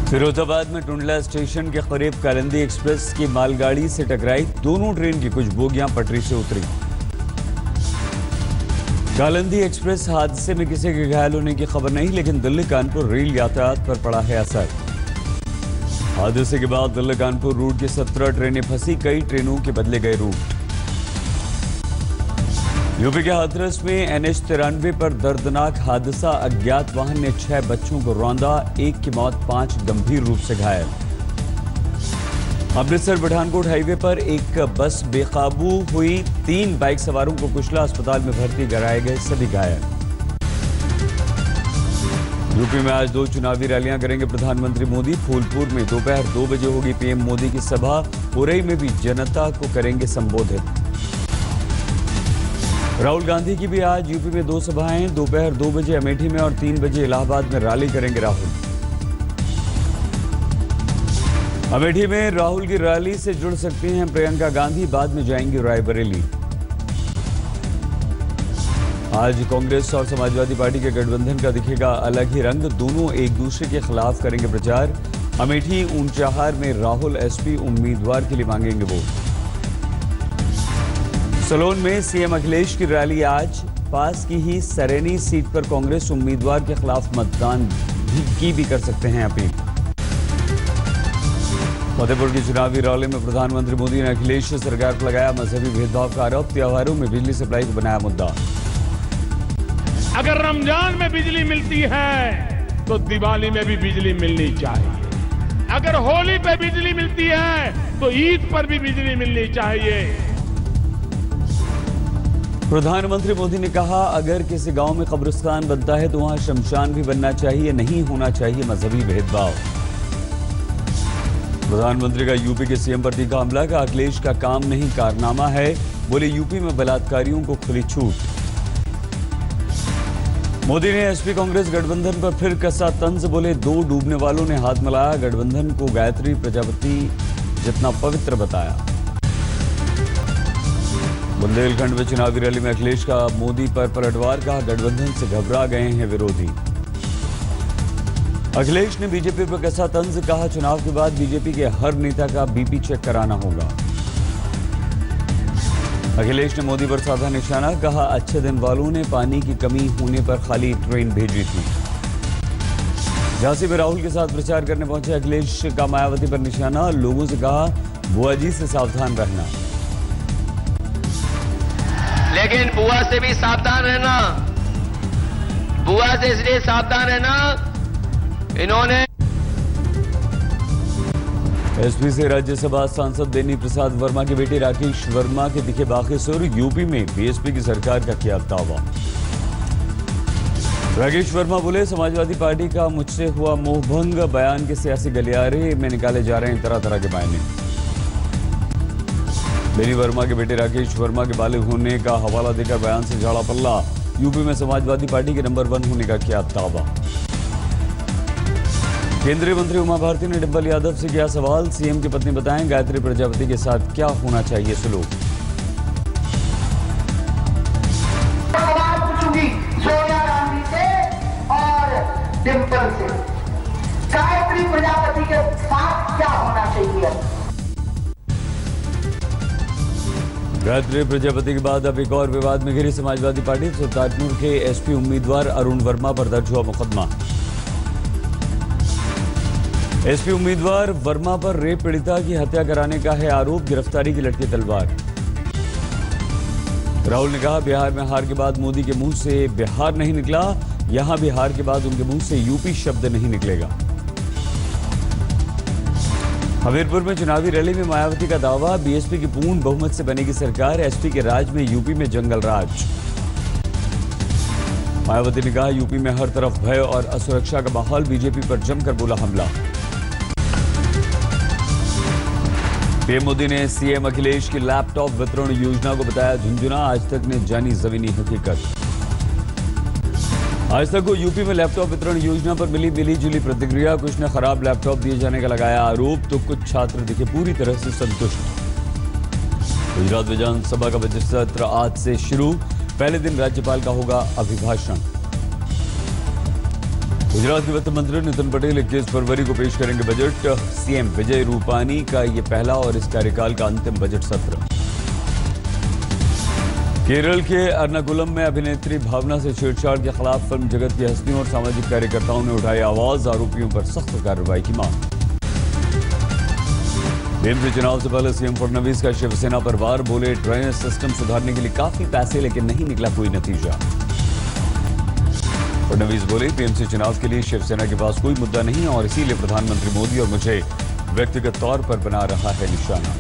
फिरोजाबाद में टुंडला स्टेशन के करीब कालिंदी एक्सप्रेस की मालगाड़ी से टकराई। दोनों ट्रेन की कुछ बोगियां पटरी से उतरी। कालिंदी एक्सप्रेस हादसे में किसी के घायल होने की खबर नहीं, लेकिन दिल्ली कानपुर रेल यातायात पर पड़ा है असर। हादसे के बाद दिल्ली कानपुर रूट की 17 ट्रेनें फंसी, कई ट्रेनों के बदले गए रूट। यूपी के हाथरस में NH93 पर दर्दनाक हादसा, अज्ञात वाहन ने 6 बच्चों को रौंदा, एक की मौत, 5 गंभीर रूप से घायल। अमृतसर पठानकोट हाईवे पर एक बस बेकाबू हुई, 3 बाइक सवारों को कुचला, अस्पताल में भर्ती कराए गए, सभी घायल। यूपी में आज 2 चुनावी रैलियां करेंगे प्रधानमंत्री मोदी। फूलपुर में दोपहर 2 बजे होगी पीएम मोदी की सभा, उरई में भी जनता को करेंगे संबोधित। राहुल गांधी की भी आज यूपी में 2 सभाएं, दोपहर 2 बजे अमेठी में और 3 बजे इलाहाबाद में रैली करेंगे राहुल। अमेठी में राहुल की रैली से जुड़ सकती हैं प्रियंका गांधी, बाद में जाएंगी रायबरेली। आज कांग्रेस और समाजवादी पार्टी के गठबंधन का दिखेगा अलग ही रंग, दोनों एक दूसरे के खिलाफ करेंगे प्रचार। अमेठी ऊंचाहार में राहुल एसपी उम्मीदवार के लिए मांगेंगे वोट। सलोन में सीएम अखिलेश की रैली आज, पास की ही सरेनी सीट पर कांग्रेस उम्मीदवार के खिलाफ मतदान की भी कर सकते हैं अपील। फतेहपुर की चुनावी रैली में प्रधानमंत्री मोदी ने अखिलेश सरकार पर लगाया मजहबी भेदभाव का आरोप, त्योहारों में बिजली सप्लाई को बनाया मुद्दा। अगर रमजान में बिजली मिलती है तो दिवाली में भी बिजली मिलनी चाहिए। अगर होली पे बिजली मिलती है तो ईद पर भी बिजली मिलनी चाहिए। प्रधानमंत्री मोदी ने कहा, अगर किसी गांव में कब्रिस्तान बनता है तो वहां शमशान भी बनना चाहिए, नहीं होना चाहिए मजहबी भेदभाव। प्रधानमंत्री का यूपी के सीएम पर तीखा हमला, का अखिलेश का काम नहीं कारनामा है, बोले यूपी में बलात्कारियों को खुली छूट। मोदी ने एसपी कांग्रेस गठबंधन पर फिर कसा तंज, बोले 2 डूबने वालों ने हाथ मिलाया, गठबंधन को गायत्री प्रजापति जितना पवित्र बताया। बुंदेलखंड में चुनावी रैली में अखिलेश का मोदी पर पलटवार, कहा गठबंधन से घबरा गए हैं विरोधी। अखिलेश ने बीजेपी पर कसा तंज, कहा चुनाव के बाद बीजेपी के हर नेता का बीपी चेक कराना होगा। अखिलेश ने मोदी पर साधा निशाना, कहा अच्छे दिन वालों ने पानी की कमी होने पर खाली ट्रेन भेजी थी। झांसी में राहुल के साथ प्रचार करने पहुंचे अखिलेश का मायावती पर निशाना, लोगों से कहा बुआ जी से सावधान रहना। लेकिन बुआ से भी सावधान रहना। बुआ से इसलिए सावधान रहना, इन्होंने एसपी से राज्यसभा सांसद बेनी प्रसाद वर्मा के बेटे राकेश वर्मा के दिखे बाकी सुर, यूपी में बीएसपी की सरकार का किया दावा। राकेश वर्मा बोले समाजवादी पार्टी का मुझसे हुआ मोहभंग, बयान के सियासी गलियारे में निकाले जा रहे हैं तरह तरह के बयान। बेनी वर्मा के बेटे राकेश वर्मा के बालिग होने का हवाला देकर बयान से झाड़ा पल्ला, यूपी में समाजवादी पार्टी के नंबर 1 होने का किया दावा। केंद्रीय मंत्री उमा भारती ने डिंपल यादव से किया सवाल, सीएम की पत्नी बताएं गायत्री प्रजापति के साथ क्या होना चाहिए सलूक। सवाल पूछूंगी सोनिया गांधी से और डिंपल से, गायत्री प्रजापति के साथ क्या होना चाहिए। गायत्री प्रजापति के बाद अब एक और विवाद में घिरी समाजवादी पार्टी। सुल्तानपुर के एसपी उम्मीदवार अरुण वर्मा पर दर्ज हुआ मुकदमा। एसपी उम्मीदवार वर्मा पर रेप पीड़िता की हत्या कराने का है आरोप, गिरफ्तारी की लटकी तलवार। राहुल ने कहा बिहार में हार के बाद मोदी के मुंह से बिहार नहीं निकला, यहां भी हार के बाद उनके मुंह से यूपी शब्द नहीं निकलेगा। हमीरपुर में चुनावी रैली में मायावती का दावा, बीएसपी की पूर्ण बहुमत से बनेगी सरकार, एसपी के राज में यूपी में जंगल राज। मायावती ने कहा यूपी में हर तरफ भय और असुरक्षा का माहौल, बीजेपी पर जमकर बोला हमला। पीएम मोदी ने सीएम अखिलेश की लैपटॉप वितरण योजना को बताया झुंझुना, आज तक ने जानी जमीनी हकीकत। आज तक को यूपी में लैपटॉप वितरण योजना पर मिली जुली प्रतिक्रिया, कुछ ने खराब लैपटॉप दिए जाने का लगाया आरोप, तो कुछ छात्र दिखे पूरी तरह से संतुष्ट। गुजरात विधानसभा का बजट सत्र आज से शुरू, पहले दिन राज्यपाल का होगा अभिभाषण। गुजरात के वित्त मंत्री नितिन पटेल 21 फरवरी को पेश करेंगे बजट। सीएम विजय रूपानी का ये पहला और इस कार्यकाल का अंतिम बजट सत्र। केरल के एर्नाकुलम में अभिनेत्री भावना से छेड़छाड़ के खिलाफ फिल्म जगत की हस्तियों और सामाजिक कार्यकर्ताओं ने उठाई आवाज। आरोपियों पर सख्त कार्रवाई की मांग। बीएमसी चुनाव से पहले सीएम फडणवीस का शिवसेना पर वार। बोले ड्रेनेज सिस्टम सुधारने के लिए काफी पैसे लेकिन नहीं निकला कोई नतीजा। फडणवीस बोले बीएमसी चुनाव के लिए शिवसेना के पास कोई मुद्दा नहीं और इसीलिए प्रधानमंत्री मोदी और मुझे व्यक्तिगत तौर पर बना रहा है निशाना।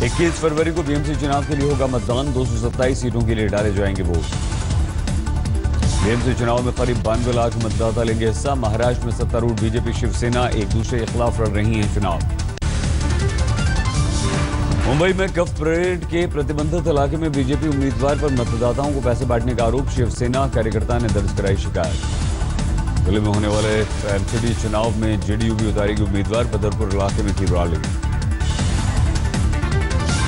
21 फरवरी को बीएमसी चुनाव के लिए होगा मतदान। 227 सीटों के लिए डाले जाएंगे वोट। बीएमसी चुनाव में करीब 92 लाख मतदाता लेंगे हिस्सा। महाराष्ट्र में सत्तारूढ़ बीजेपी शिवसेना एक दूसरे के खिलाफ लड़ रही हैं चुनाव। मुंबई में कफ परेड के प्रतिबंधित इलाके में बीजेपी उम्मीदवार पर मतदाताओं को पैसे बांटने का आरोप। शिवसेना कार्यकर्ता ने दर्ज कराई शिकायत। दिल्ली में होने वाले एमसीडी चुनाव में जेडीयू भी उतारेगी उम्मीदवार। बदरपुर इलाके में की रैली।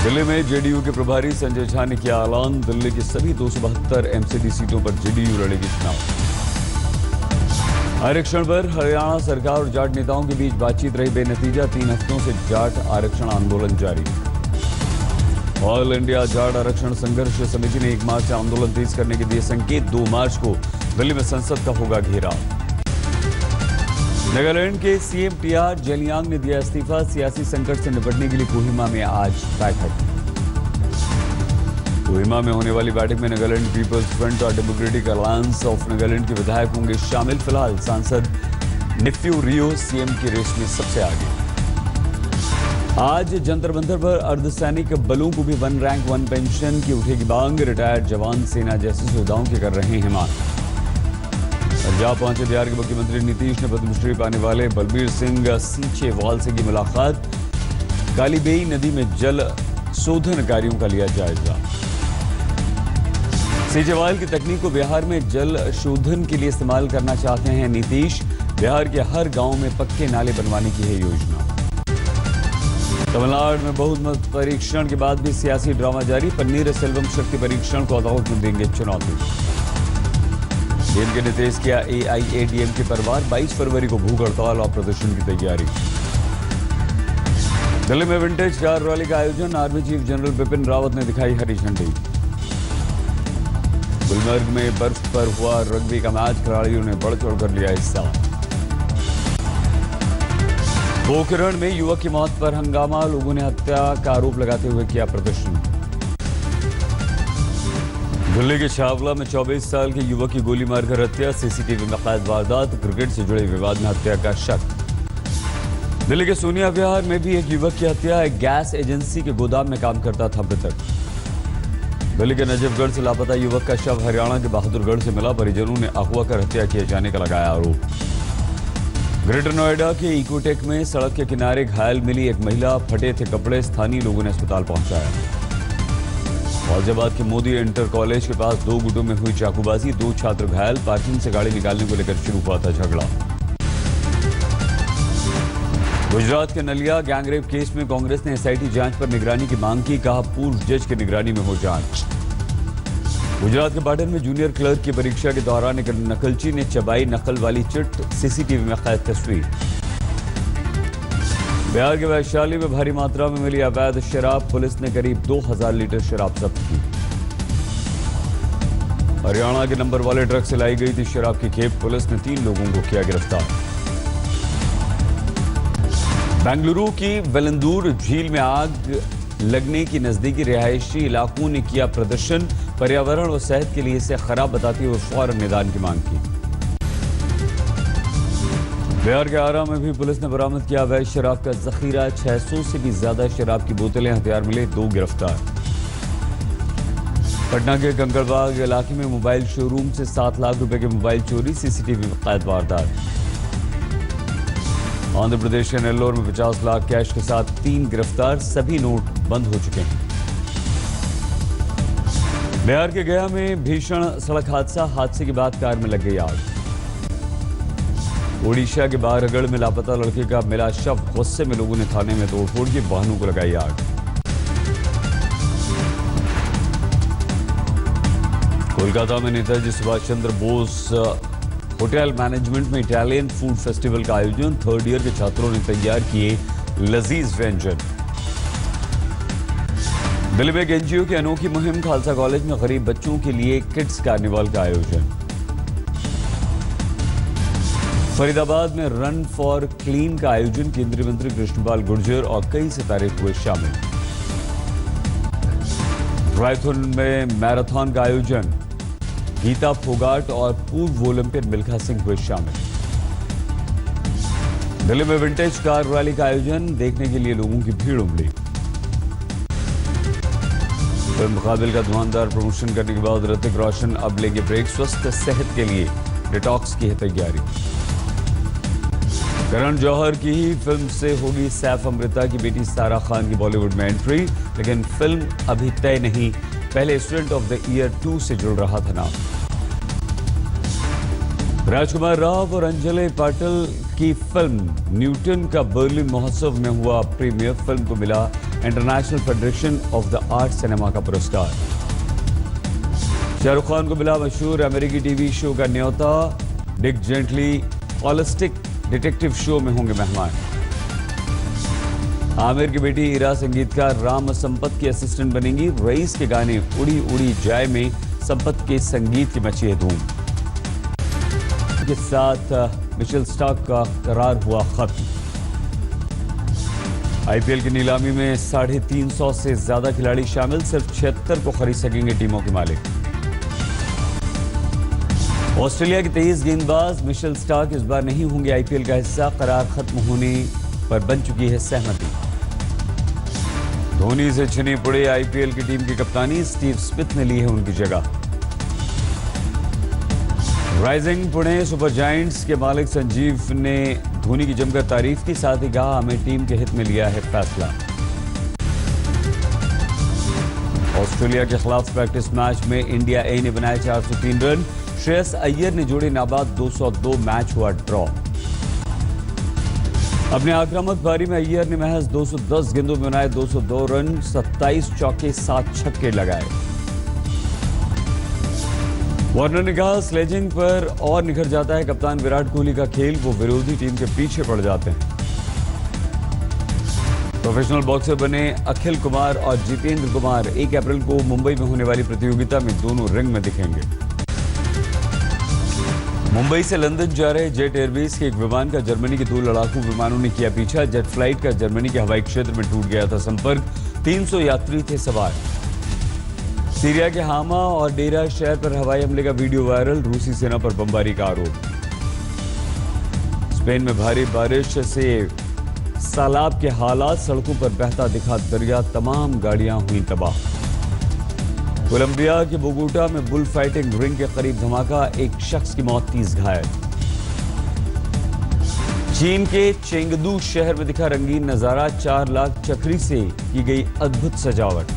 दिल्ली में जेडीयू के प्रभारी संजय झा ने किया ऐलान। दिल्ली की सभी 272 एमसीडी सीटों पर जेडीयू लड़ेगी चुनाव। आरक्षण पर हरियाणा सरकार और जाट नेताओं के बीच बातचीत रही बेनतीजा। 3 हफ्तों से जाट आरक्षण आंदोलन जारी। ऑल इंडिया जाट आरक्षण संघर्ष समिति ने 1 मार्च से आंदोलन तेज करने के दिए संकेत। 2 मार्च को दिल्ली में संसद का होगा घेराव। नागालैंड के सीएम टीआर जेलियांग ने दिया इस्तीफा। सियासी संकट से निपटने के लिए कोहिमा में आज बैठक। कोहिमा में होने वाली बैठक में नागालैंड पीपल्स फ्रंट और डेमोक्रेटिक अलायंस ऑफ नागालैंड के विधायक होंगे शामिल। फिलहाल सांसद निफ्यू रियो सीएम की रेस में सबसे आगे। आज जंतर मंतर पर अर्धसैनिक बलों को भी 1 रैंक 1 पेंशन की उठेगी मांग। रिटायर्ड जवान सेना जैसी सुविधाओं की कर रहे हैं मांग। पंजाब पहुंचे बिहार के मुख्यमंत्री नीतीश ने पद्मश्री पाने वाले बलबीर सिंह सीचेवाल से की मुलाकात। कालीबेई नदी में जल शोधन कार्यों का लिया जायजा। सीचेवाल की तकनीक को बिहार में जल शोधन के लिए इस्तेमाल करना चाहते हैं नीतीश। बिहार के हर गांव में पक्के नाले बनवाने की है योजना। तमिलनाडु में बहुमत परीक्षण के बाद भी सियासी ड्रामा जारी। पन्नीर सेल्वम शक्ति परीक्षण को अदालत में देंगे चुनौती। डीएमके ने तेज किया एआईएडीएमके पर वार। 22 फरवरी को भूख हड़ताल और प्रदर्शन की तैयारी। दिल्ली में विंटेज कार रैली का आयोजन। Army chief general Bipin Rawat ने दिखाई हरी झंडी। गुलमर्ग में बर्फ पर हुआ रग्बी का मैच। खिलाड़ियों ने बढ़ चढ़कर लिया हिस्सा। पोखरण में युवक की मौत पर हंगामा। लोगों ने हत्या का आरोप लगाते हुए किया प्रदर्शन। दिल्ली के छावला में 24 साल के युवक की गोली मारकर हत्या। सीसीटीवी में कैद वारदात। क्रिकेट से जुड़े विवाद में हत्या का शक। दिल्ली के सोनिया विहार में भी एक युवक की हत्या। एक गैस एजेंसी के गोदाम में काम करता था मृतक। दिल्ली के नजफगढ़ से लापता युवक का शव हरियाणा के बहादुरगढ़ से मिला। परिजनों ने अगवा कर हत्या किए जाने का लगाया आरोप। ग्रेटर नोएडा के इकोटेक में सड़क के किनारे घायल मिली एक महिला। फटे थे कपड़े। स्थानीय लोगों ने अस्पताल पहुंचाया। फौजाबाद के मोदी इंटर कॉलेज के पास 2 गुटों में हुई चाकूबाजी। 2 छात्र घायल। पार्किंग से गाड़ी निकालने को लेकर शुरू हुआ था झगड़ा। गुजरात के नलिया गैंगरेप केस में कांग्रेस ने एसआईटी जांच पर निगरानी की मांग की। कहा पूर्व जज की निगरानी में हो जांच। गुजरात के पाटन में जूनियर क्लर्क की परीक्षा के दौरान एक नकलची ने चबाई नकल वाली चिट। सीसीटीवी में कैद तस्वीर। बिहार के वैशाली में भारी मात्रा में मिली अवैध शराब। पुलिस ने करीब 2000 लीटर शराब जब्त की। हरियाणा के नंबर वाले ट्रक से लाई गई थी शराब की खेप। पुलिस ने 3 लोगों को किया गिरफ्तार। बेंगलुरु की वेलंदूर झील में आग लगने की नजदीकी रिहायशी इलाकों ने किया प्रदर्शन। पर्यावरण और सेहत के लिए इसे खराब बताते हुए फौरन निदान की मांग की। बिहार के आरा में भी पुलिस ने बरामद किया अवैध शराब का जखीरा। 600 से भी ज्यादा शराब की बोतलें। हथियार मिले। 2 गिरफ्तार। पटना के कंकड़बाग इलाके में मोबाइल शोरूम से 7 लाख रुपए के मोबाइल चोरी। सीसीटीवी में कैद वारदात। आंध्र प्रदेश के नेल्लोर में 50 लाख कैश के साथ 3 गिरफ्तार। सभी नोट बंद हो चुके हैं। बिहार के गया में भीषण सड़क हादसे के बाद कार में लग गई आग। ओडिशा के बारहगढ़ में लापता लड़के का मिला शव। गुस्से में लोगों ने थाने में तोड़फोड़ की। वाहनों को लगाई आग। कोलकाता में नेताजी सुभाष चंद्र बोस होटल मैनेजमेंट में इटालियन फूड फेस्टिवल का आयोजन, थर्ड ईयर के छात्रों ने तैयार किए लजीज व्यंजन। दिल्ली में एक एनजीओ की अनोखी मुहिम, खालसा कॉलेज में गरीब बच्चों के लिए किड्स कार्निवल का आयोजन। फरीदाबाद में रन फॉर क्लीन का आयोजन, केंद्रीय मंत्री कृष्णपाल गुर्जर और कई सितारे हुए शामिल। रायथुन में मैराथन का आयोजन, गीता फोगाट और पूर्व ओलंपियन मिल्खा सिंह हुए शामिल। दिल्ली में विंटेज कार रैली का आयोजन, देखने के लिए लोगों की भीड़ उमड़ी। फिल्म मुकाबिल का धुआंधार प्रमोशन करने के बाद ऋतिक रोशन अब लेंगे ब्रेक, स्वस्थ सेहत के लिए डिटॉक्स की है तैयारी। करण जौहर की ही फिल्म से होगी सैफ अमृता की बेटी सारा खान की बॉलीवुड में एंट्री, लेकिन फिल्म अभी तय नहीं, पहले स्टूडेंट ऑफ द ईयर 2 से जुड़ रहा था नाम। राजकुमार राव और अंजलि पाटिल की फिल्म न्यूटन का बर्लिन महोत्सव में हुआ प्रीमियर, फिल्म को मिला international federation of the art cinema का पुरस्कार। शाहरुख खान को मिला मशहूर अमेरिकी टीवी शो का न्योता, Dick gently holistic detective show में होंगे मेहमान। आमिर की बेटी इरा संगीतकार राम संपत की असिस्टेंट बनेंगी, रईस के गाने उड़ी उड़ी जाए में संपत के संगीत की मची है धूम। के साथ मिशेल स्टार्क का करार हुआ खत्म। आईपीएल की नीलामी में 350 से ज्यादा खिलाड़ी शामिल, सिर्फ 76 को खरीद सकेंगे टीमों के मालिक। ऑस्ट्रेलिया के तेज गेंदबाज मिशेल स्टार्क इस बार नहीं होंगे आईपीएल का हिस्सा, करार खत्म होने पर बन चुकी है सहमति। धोनी से छिनी पड़े आईपीएल की टीम की कप्तानी, स्टीव स्मिथ ने ली है उनकी जगह। राइजिंग पुणे सुपर जायंट्स के मालिक संजीव ने धोनी की जमकर तारीफ की, साथ ही कहा हमें टीम के हित में लिया है फैसला। ऑस्ट्रेलिया के खिलाफ प्रैक्टिस मैच में इंडिया ए ने बनाए 403 रन, श्रेयस अय्यर ने जोड़े नाबाद 202, मैच हुआ ड्रॉ। अपने आक्रामक पारी में अय्यर ने महज 210 गेंदों में बनाए 202 रन, 27 चौके 7 छक्के लगाए। वार्नर ने कहा स्लेजिंग पर और निखर जाता है कप्तान विराट कोहली का खेल, वो विरोधी टीम के पीछे पड़ जाते हैं। प्रोफेशनल बॉक्सर बने अखिल कुमार और जितेंद्र कुमार 1 अप्रैल को मुंबई में होने वाली प्रतियोगिता में दोनों रिंग में दिखेंगे। मुंबई से लंदन जा रहे जेट एयरवेज के एक विमान का जर्मनी के 2 लड़ाकू विमानों ने किया पीछा, जेट फ्लाइट का जर्मनी के हवाई क्षेत्र में टूट गया था संपर्क, 300 यात्री थे सवार। सीरिया के हामा और डेरा शहर पर हवाई हमले का वीडियो वायरल, रूसी सेना पर बमबारी का आरोप। स्पेन में भारी बारिश से सैलाब के हालात, सड़कों पर बहता दिखा दरिया, तमाम गाड़ियां हुई तबाह। कोलंबिया के बोगोटा में बुल फाइटिंग रिंग के करीब धमाका, एक शख्स की मौत, 30 घायल। चीन के चेंगदू शहर में दिखा रंगीन नजारा, 4 लाख चक्री से की गई अद्भुत सजावट।